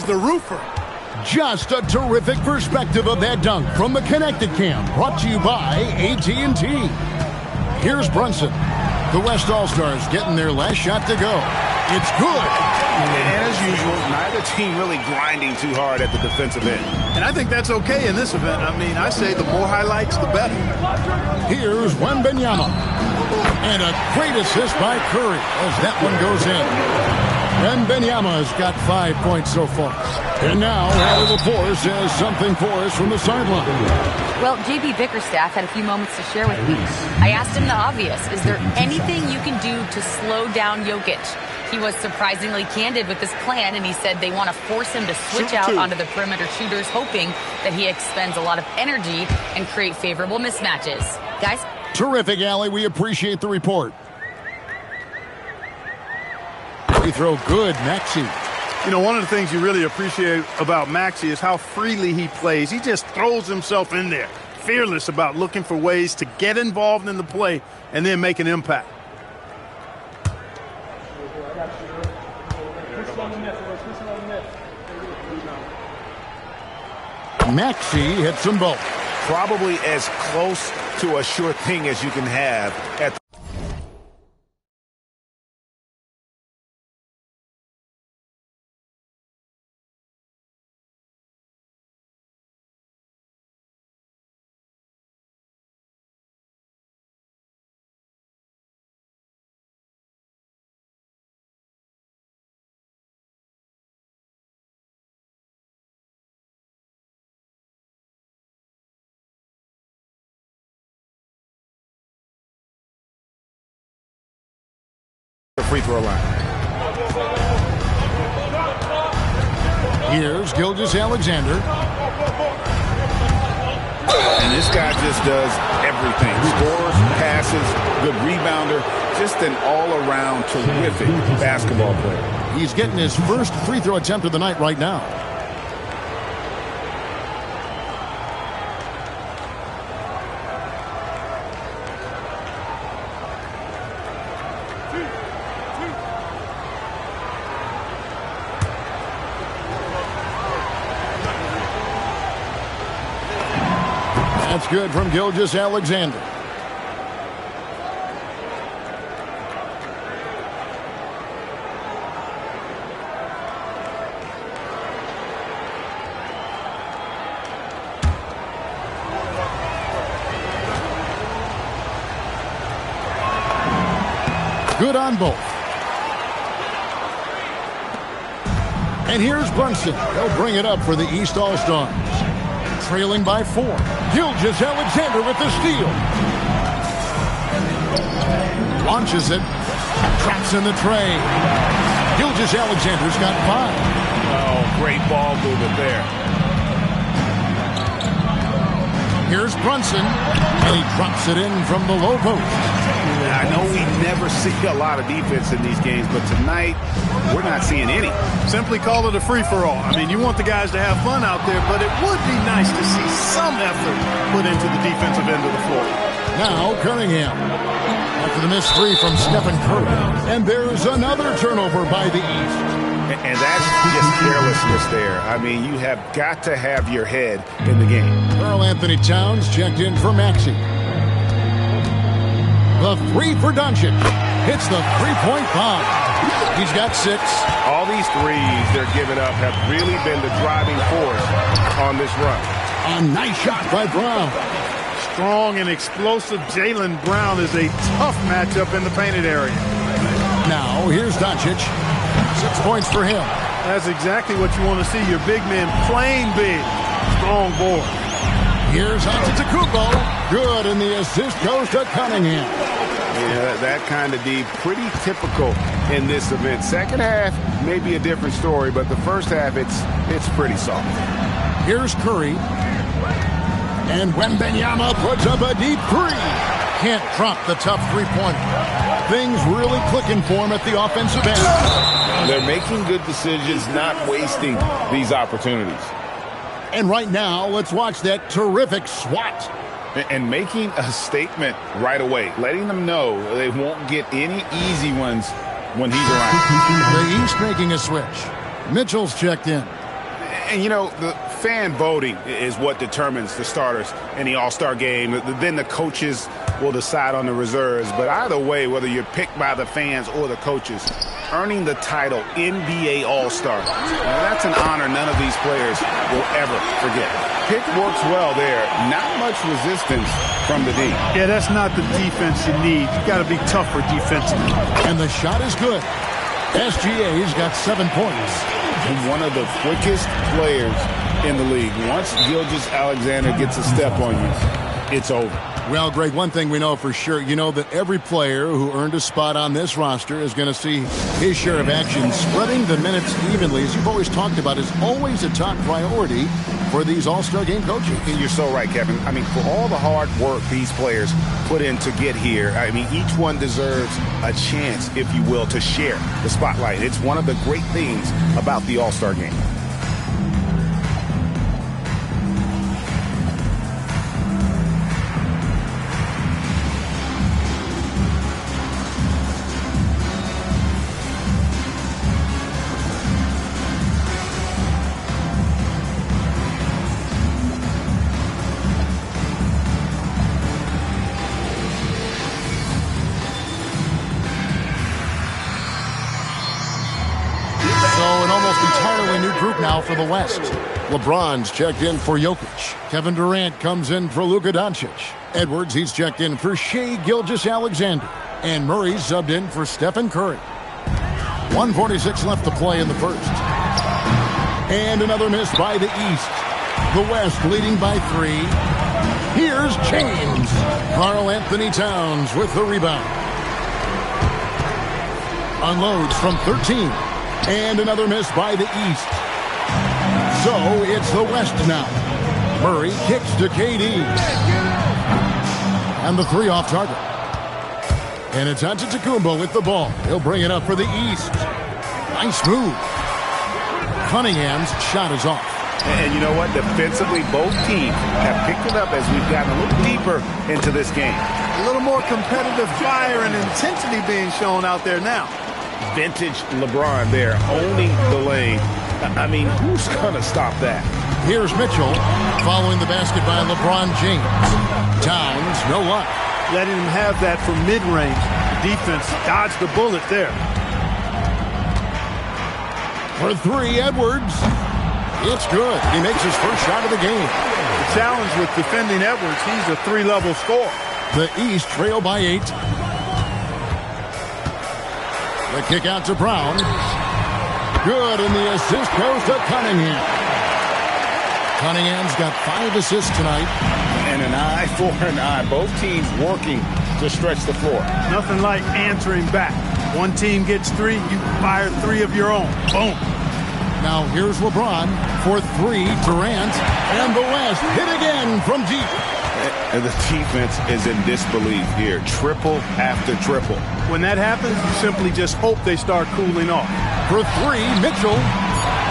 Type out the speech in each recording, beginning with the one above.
the roofer. Just a terrific perspective of that dunk from the Connected Cam, brought to you by AT&T. Here's Brunson. The West All-Stars getting their last shot to go. It's good. And as usual, neither team really grinding too hard at the defensive end. And I think that's okay in this event. I mean, I say the more highlights, the better. Here's Wembanyama. And a great assist by Curry as that one goes in. Wembanyama has got 5 points so far. And now, Oliver Force has something for us from the sideline. Well, J.B. Bickerstaff had a few moments to share with me. I asked him the obvious. Is there anything you can do to slow down Jokic? He was surprisingly candid with this plan, and he said they want to force him to switch out onto the perimeter shooters, hoping that he expends a lot of energy and create favorable mismatches. Guys? Terrific, Allie. We appreciate the report. Free throw good, Maxey. You know, one of the things you really appreciate about Maxey is how freely he plays. He just throws himself in there, fearless about looking for ways to get involved in the play and then make an impact. Maxey hits them both. Probably as close to a sure thing as you can have at the free throw line. Here's Gilgeous-Alexander. And this guy just does everything. Scores, passes, good rebounder. Just an all-around terrific basketball player. He's getting his first free throw attempt of the night right now. That's good from Gilgeous-Alexander. Good on both. And here's Brunson. They'll bring it up for the East All-Stars. Trailing by 4. Gilgeous-Alexander with the steal. Launches it. Traps in the tray. Gilgeous-Alexander's got 5. Oh, great ball movement there. Here's Brunson. And he drops it in from the low post. I know we never see a lot of defense in these games, but tonight we're not seeing any. Simply call it a free-for-all. I mean, you want the guys to have fun out there, but it would be nice to see some effort put into the defensive end of the floor. Now Cunningham. After the missed 3 from Stephen Curry. And there's another turnover by the East. And that's just carelessness there. I mean, you have got to have your head in the game. Karl-Anthony Towns checked in for Maxey. The 3 for Doncic. Hits the three-point bomb. He's got 6. All these threes they're giving up have really been the driving force on this run. A nice shot by Brown. Strong and explosive Jaylen Brown is a tough matchup in the painted area. Now, here's Doncic. 6 points for him. That's exactly what you want to see, your big men playing big. Strong board. Here's Antetokounmpo. Good, and the assist goes to Cunningham. Yeah, that kind of D, pretty typical in this event. Second half, maybe a different story, but the first half, it's pretty soft. Here's Curry. And Wembanyama puts up a deep 3. Can't drop the tough three-pointer. Things really clicking for him at the offensive end. They're making good decisions, not wasting these opportunities. And right now, let's watch that terrific swat. And making a statement right away, letting them know they won't get any easy ones when he's around. The East making a switch. Mitchell's checked in. And, you know, the fan voting is what determines the starters in the All-Star game. Then the coaches will decide on the reserves. But either way, whether you're picked by the fans or the coaches, earning the title NBA All-Star, that's an honor none of these players will ever forget. Pick works well there. Not much resistance from the D. Yeah, that's not the defense you need. You got to be tougher defensively. And the shot is good. SGA's got 7 points. And one of the quickest players in the league. Once Gilgeous-Alexander gets a step on you, it's over. Well, Greg, one thing we know for sure, you know that every player who earned a spot on this roster is going to see his share of action. Spreading the minutes evenly, as you've always talked about, is always a top priority for these All-Star game coaches. And you're so right, Kevin. I mean, for all the hard work these players put in to get here, I mean, each one deserves a chance, if you will, to share the spotlight. It's one of the great things about the All-Star game. Now for the West. LeBron's checked in for Jokic. Kevin Durant comes in for Luka Doncic. Edwards, he's checked in for Shai Gilgeous-Alexander. And Murray's subbed in for Stephen Curry. 1:46 left to play in the first. And another miss by the East. The West leading by 3. Here's James. Karl Anthony Towns with the rebound. Unloads from 13. And another miss by the East. So it's the West now. Murray kicks to KD. And the 3 off target. And it's Antetokounmpo with the ball. He'll bring it up for the East. Nice move. Cunningham's shot is off. And you know what? Defensively, both teams have picked it up as we've gotten a little deeper into this game. A little more competitive fire and intensity being shown out there now. Vintage LeBron there, owning the lane. I mean, who's going to stop that? Here's Mitchell following the basket by LeBron James. Towns, no luck. Letting him have that from mid-range. Defense dodged the bullet there. For 3, Edwards. It's good. He makes his first shot of the game. The challenge with defending Edwards, he's a 3-level scorer. The East trail by 8. The kick out to Brown. Good, and the assist goes to Cunningham. Cunningham's got 5 assists tonight. And an eye for an eye. Both teams working to stretch the floor. Nothing like answering back. One team gets 3, you fire 3 of your own. Boom. Now here's LeBron for 3, Durant, and the West hit again from deep. And the defense is in disbelief here. Triple after triple. When that happens, you simply just hope they start cooling off. For 3, Mitchell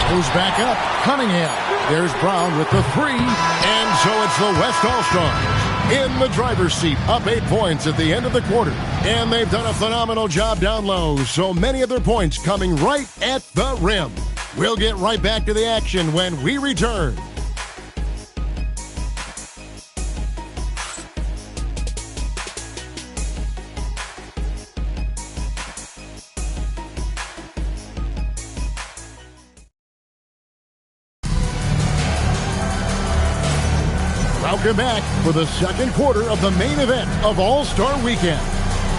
goes back up. Cunningham. There's Brown with the 3. And so it's the West All-Stars in the driver's seat, up 8 points at the end of the quarter. And they've done a phenomenal job down low, so many of their points coming right at the rim. We'll get right back to the action when we return. Welcome back for the second quarter of the main event of All-Star Weekend.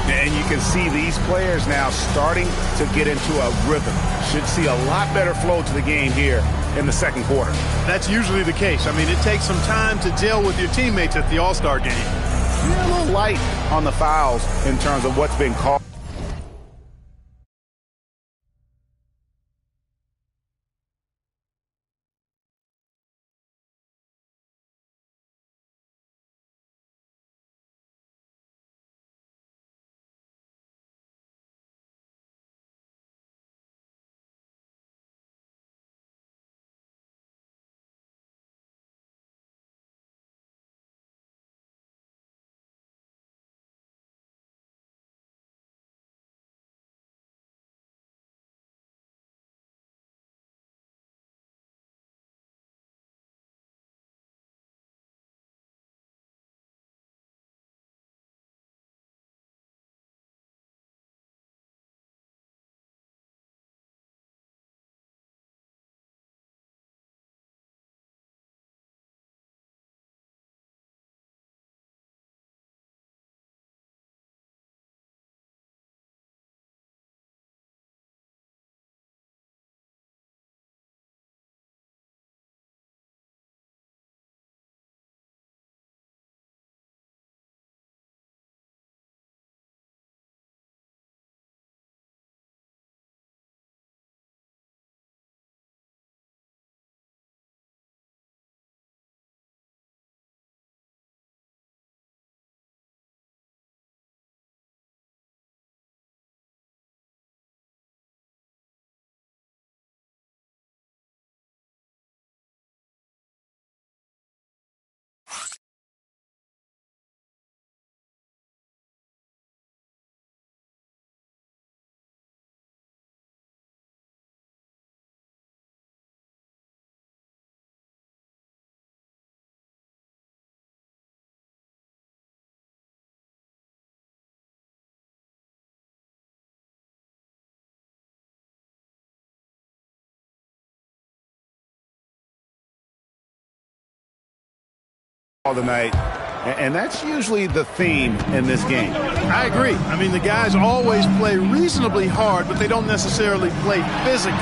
And you can see these players now starting to get into a rhythm. Should see a lot better flow to the game here in the second quarter. That's usually the case. I mean, it takes some time to gel with your teammates at the All-Star game. You're a little light on the fouls in terms of what's been called. tonight, and that's usually the theme in this game. I agree. I mean, the guys always play reasonably hard, but they don't necessarily play physically,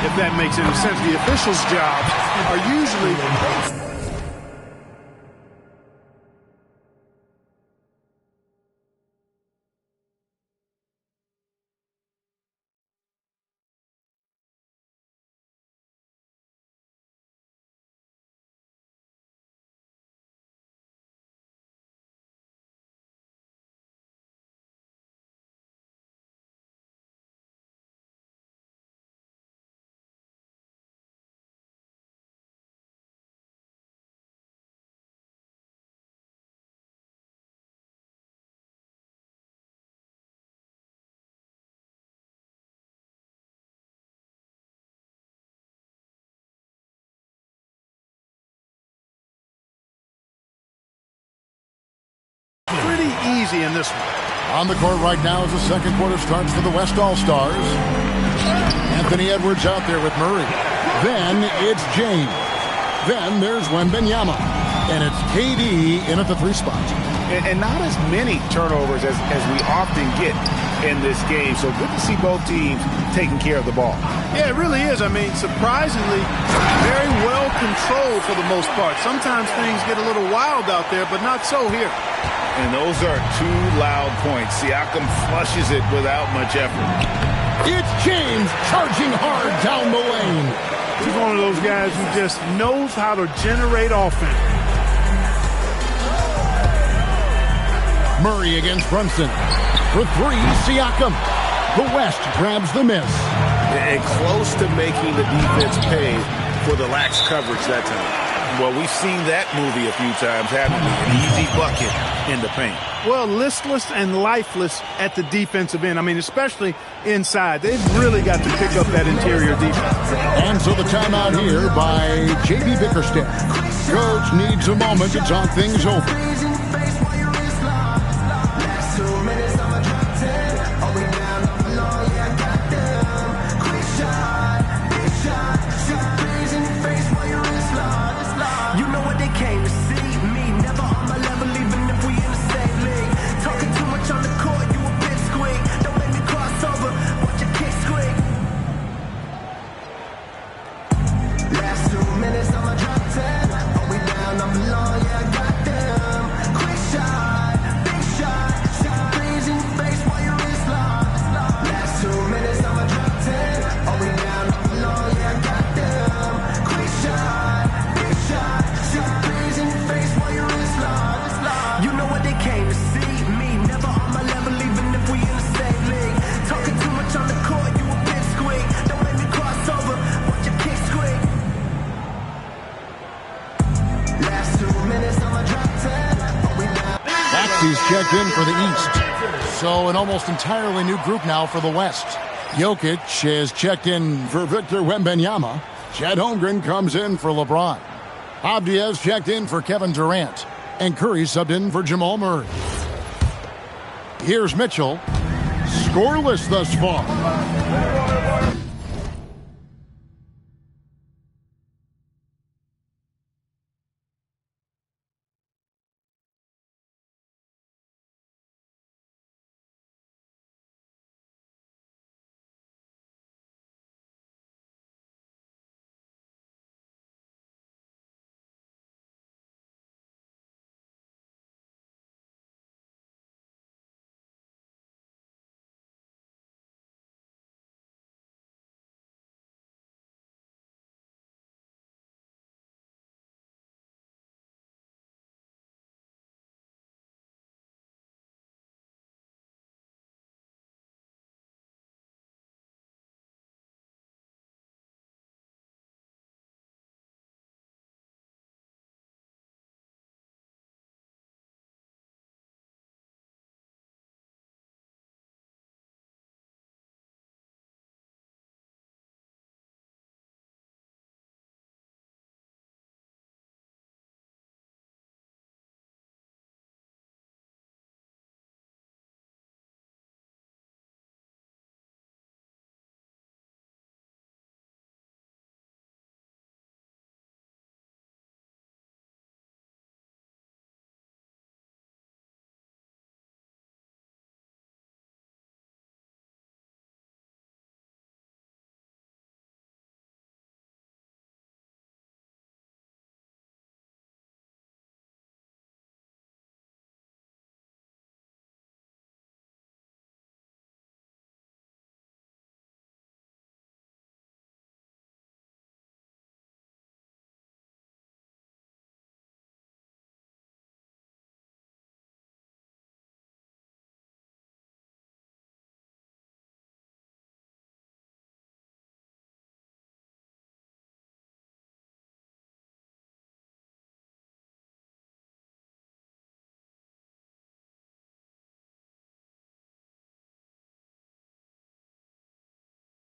if that makes any sense. The officials' jobs are usually... Pretty easy in this one. On the court right now as the second quarter starts for the West All-Stars. Anthony Edwards out there with Murray. Then it's James. Then there's Wembanyama. And it's KD in at the 3 spot. And not as many turnovers as we often get in this game. So good to see both teams taking care of the ball. Yeah, it really is. I mean, surprisingly, very well controlled for the most part. Sometimes things get a little wild out there, but not so here. And those are 2 loud points. Siakam flushes it without much effort. It's James charging hard down the lane. He's one of those guys who just knows how to generate offense. Murray against Brunson. For 3, Siakam. The West grabs the miss. And close to making the defense pay for the lax coverage that time. Well, we've seen that movie a few times, haven't we? An easy bucket in the paint. Well, listless and lifeless at the defensive end. I mean, especially inside. They've really got to pick up that interior defense. And so the timeout here by J.B. Bickerstaff. Coach needs a moment to talk things over. He's checked in for the East. So an almost entirely new group now for the West. Jokic is checked in for Victor Wembanyama. Chet Holmgren comes in for LeBron. Abdias checked in for Kevin Durant. And Curry subbed in for Jamal Murray. Here's Mitchell. Scoreless thus far.